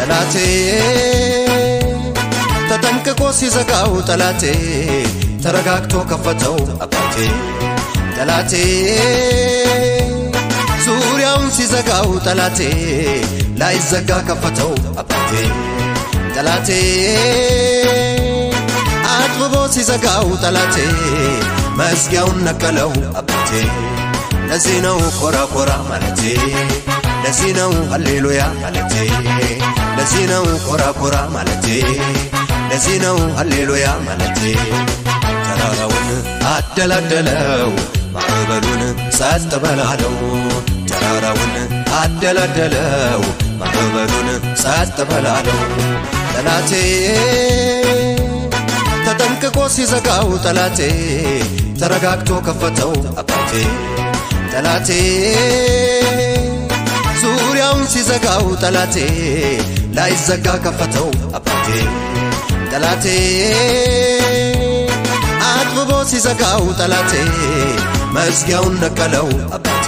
ጠላቴ ተጠንቅቆ ሲዘጋው ጠላቴ ተረጋግቶ ከፈተው አባቴ ጠላቴ ዙሪያውን ሲዘጋው ጠላቴ ላይዘጋ ከፈተው አባቴ ጠላቴ አጥብቦ ሲዘጋው ጠላቴ መዝጊያውን ነቀለው አባቴ ለዚህ ነው ኮራ ኮራ ማለቴ ለዚህ ነው ሃሌሉያ ማለቴ ለዚህ ነው ኮራ ኮራ ማለቴ ለዚህ ነው ሃሌሉያ ማለቴ ተራራውን አደላደለው ማዕበሉን ጸጥ በላለው ተራራውን አደላደለው ማዕበሉን ጸጥ በላለው ጠላቴ ተጠንቅቆ ሲዘጋው ጠላቴ ተረጋግቶ ከፈተው አባቴ ጠላቴ ዙሪያውን ሲዘጋው ጠላቴ ላይዘጋ ከፈተው አባቴ ጠላቴ አጥብቦ ሲዘጋው ጠላቴ መዝጊያውን ነቀለው አባቴ